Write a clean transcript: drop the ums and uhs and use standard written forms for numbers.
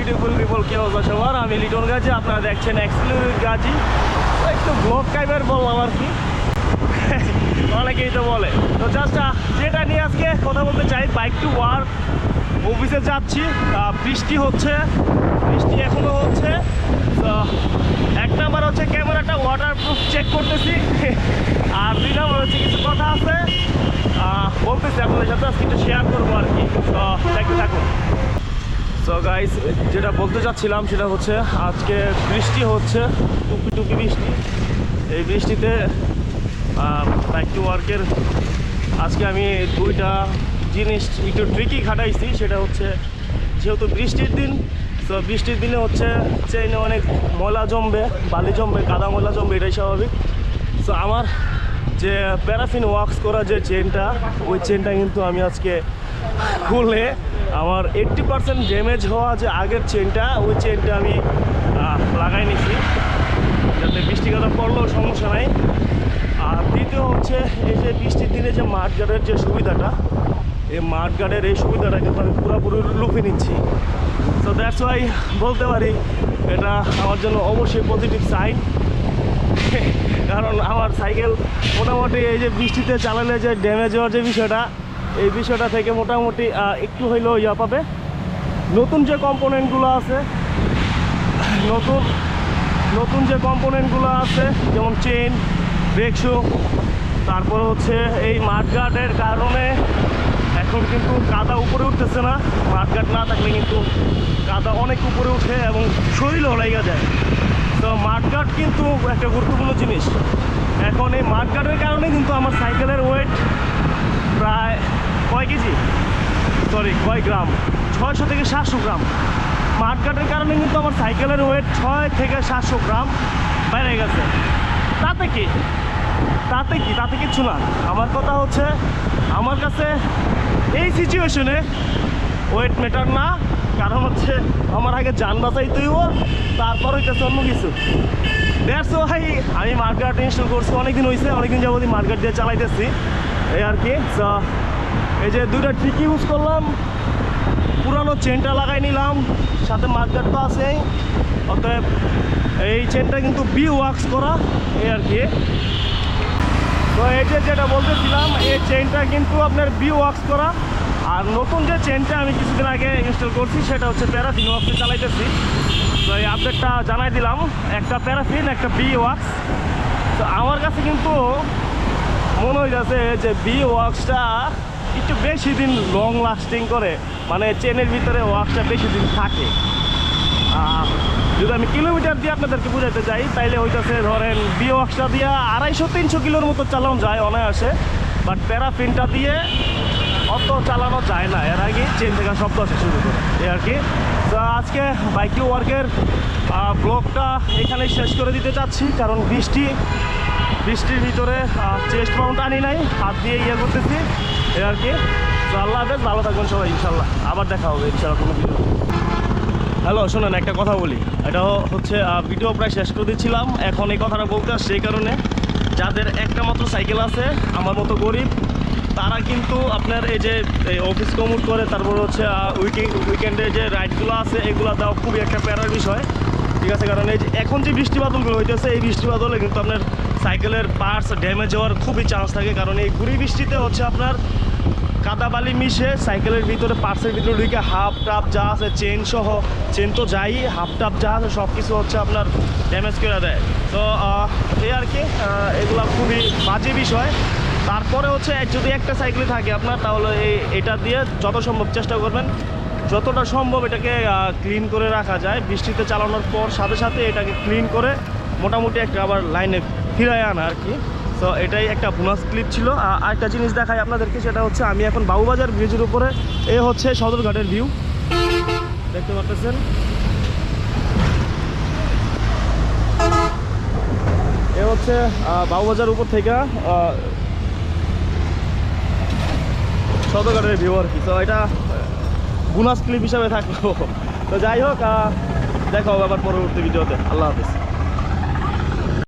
Beautiful people, কি অবস্থা সবার? আমি লিটন গাজী, আপনারা দেখছেন এক্সক্লুসিভ গাজী। একটু ব্লগ টাইপের বললাম আর কি, অনেকেই তো বলে। তো জাস্ট যেটা নিয়ে আজকে কথা বলতে চাই, বাইক টু ওয়ার্ক, অফিসে যাচ্ছি, বৃষ্টি হচ্ছে, বৃষ্টি এখনও হচ্ছে। তো এক নাম্বার হচ্ছে ক্যামেরাটা ওয়াটারপ্রুফ চেক করতেছি, আর দুই নাম্বার হচ্ছে কিছু কথা আছে বলতেছি আপনাদের সাথে, আজকে একটু শেয়ার করবো আর কি। তো দেখতে থাকুন। সো গাইস, যেটা বলতে চাচ্ছিলাম সেটা হচ্ছে আজকে বৃষ্টি হচ্ছে, টুপি টুপি বৃষ্টি। এই বৃষ্টিতে বাইক টু ওয়ার্কের আজকে আমি দুইটা জিনিস একটু ট্রিকি খাটাইছি। সেটা হচ্ছে যেহেতু বৃষ্টির দিন, তো বৃষ্টির দিনে হচ্ছে চেইনে অনেক ময়লা জমবে, বালি জমবে, কাদা ময়লা জমবে, এটাই স্বাভাবিক। তো আমার যে প্যারাফিন ওয়াক্স করা যে চেনটা, ওই চেনটা কিন্তু আমি আজকে খুলে আমার 80% ড্যামেজ হওয়া যে আগের চেনটা, ওই চেনটা আমি লাগাই নিছি, যাতে বৃষ্টি কথা পড়লেও সমস্যা নাই। আর দ্বিতীয় হচ্ছে এই যে বৃষ্টির দিনে যে মাঠ গার্ডের যে সুবিধাটা, এই মাঠ গার্ডের এই সুবিধাটা কিন্তু আমি পুরোপুরি লুফে নিচ্ছি। সো দ্যাটস ওয়াই বলতে পারি এটা আমার জন্য অবশ্যই পজিটিভ সাইন। কারণ আমার সাইকেল মোটামুটি এই যে বৃষ্টিতে চালালে যে ড্যামেজ হওয়ার যে বিষয়টা, এই বিষয়টা থেকে মোটামুটি একটু হইলেও ইয়া পাবে। নতুন যে কম্পোনেন্টগুলো আছে, নতুন যে কম্পোনেন্টগুলো আছে, যেমন চেইন, ব্রেক শু, তারপরে হচ্ছে এই মাঠগার্ডের কারণে এখন কিন্তু কাদা উপরে উঠতেছে না। মাঠগার্ড না থাকলে কিন্তু কাদা অনেক উপরে উঠে এবং শরীরও লেগে যায়। তো মাঠগার্ড কিন্তু একটা গুরুত্বপূর্ণ জিনিস। এখন এই মাঠগার্ডের কারণে কিন্তু আমার সাইকেলের ওয়েট প্রায় কয় গ্রাম, 600 থেকে 700 গ্রাম। মাঠগার্ডের কারণে কিন্তু আমার সাইকেলের ওয়েট 6 থেকে 700 গ্রাম বেড়ে গেছে। তাতে কিচ্ছু না। আমার কথা হচ্ছে, আমার কাছে এই সিচুয়েশনে ওয়েট ম্যাটার না। কারণ হচ্ছে আমার আগে যান বাঁচাইতেই হোক, তারপর হইতেছে অন্য কিছু। দ্যাটস ওয়াই আমি মাঠগার্ড ইনস্টল করছি। অনেকদিন যাবতীয় মাঠগার্ড দিয়ে চালাইতেছি, এই আর কি। সো এই যে দুইটা ট্রিক ইউজ করলাম, পুরানো চেনটা লাগাই নিলাম, সাথে মাঠগার্ড তো আছেই। অতএব এই চেনটা কিন্তু বি ওয়াক্স করা, এই আর কি। তো এই যে যেটা বলতেছিলাম, এই চেনটা কিন্তু আপনার বি ওয়াক্স করা। আর নতুন যে চেনটা আমি কিছুদিন আগে ইনস্টল করছি, সেটা হচ্ছে প্যারাফিন ওয়াক্সে চালাইতেছি। তো এই আপডেটটা জানাই দিলাম, একটা প্যারাফিন, একটা বি ওয়াক্স। তো আমার কাছে কিন্তু মনে হইতেছে যে বি ওয়াক্সটা একটু বেশি দিন লং লাস্টিং করে, মানে চেনের ভিতরে ওয়াক্সটা বেশি দিন থাকে। যদি আমি কিলোমিটার দিয়ে আপনাদেরকে বুঝাতে যাই, তাইলে হইতেছে ধরেন বি ওয়াক্সটা দিয়ে 250-300 কিলোর মতো চালানো যায় অনায়াসে। বাট প্যারাফিনটা দিয়ে অত চালানো যায় না, এর আগে চেন থেকে শব্দ আসে শুরু করে, এই আর কি। তো আজকে বাইক টু ওয়ার্কের ব্লগটা এখানেই শেষ করে দিতে চাচ্ছি, কারণ বৃষ্টির ভিতরে চেস্ট মাউন্ট আনি নাই, হাত দিয়ে ইয়ে করতেছি, এই আর কি। তো আল্লাহ হাফেজ, ভালো থাকবেন সবাই, ইনশাল্লাহ আবার দেখা হবে ইনশাল্লাহ কোনো ভিডিও। হ্যালো, শোনেন, একটা কথা বলি। এটা হচ্ছে ভিডিও প্রায় শেষ করে দিচ্ছিলাম। এখন এই কথাটা বলতে আসছে এই কারণে, যাদের একটা মাত্র সাইকেল আছে, আমার মতো গরিব, তারা কিন্তু আপনার এই যে অফিস কমিউট করে, তারপর হচ্ছে উইকেন্ডে যে রাইডগুলো আছে, এগুলো দেওয়া খুবই একটা প্যারার বিষয়, ঠিক আছে? কারণ এই যে এখন যে বৃষ্টি বাদলগুলো হইতেছে, এই বৃষ্টি বাদলে কিন্তু আপনার সাইকেলের পার্টস ড্যামেজ হওয়ার খুবই চান্স থাকে। কারণ এই গুড়ি বৃষ্টিতে হচ্ছে আপনার কাদা বালি মিশে সাইকেলের ভিতরে, পার্টসের ভিতরে ঢুকে হাফ টাপ যা আছে, চেন সহ, চেন তো যাই, হাফ টাপ যা আছে সব কিছু হচ্ছে আপনার ড্যামেজ করে দেয়। তো এই আর কি, এগুলো খুবই বাজে বিষয়। তারপরে হচ্ছে যদি একটা সাইকেলে থাকে আপনার, তাহলে এটা দিয়ে যত সম্ভব চেষ্টা করবেন, যতটা সম্ভব এটাকে ক্লিন করে রাখা যায়। বৃষ্টিতে চালানোর পর সাথে সাথে এটাকে ক্লিন করে মোটামুটি একটা আবার লাইনে ফিরায় আনা আর কি। তো এটাই একটা বোনাস ক্লিপ ছিল। আরেকটা জিনিস দেখাই আপনাদেরকে, সেটা হচ্ছে আমি এখন বাবুবাজার ব্রিজের উপরে, এ হচ্ছে সদরঘাটের ভিউ, দেখতে পাচ্ছেন। এ হচ্ছে বাবুবাজার উপর থেকে সদরঘাটের ভিউ আর কি। তো এটা বোনাস ক্লিপ হিসাবে থাকলো। তো যাই হোক, দেখা হবে আবার পরবর্তী ভিডিওতে। আল্লাহ হাফেজ।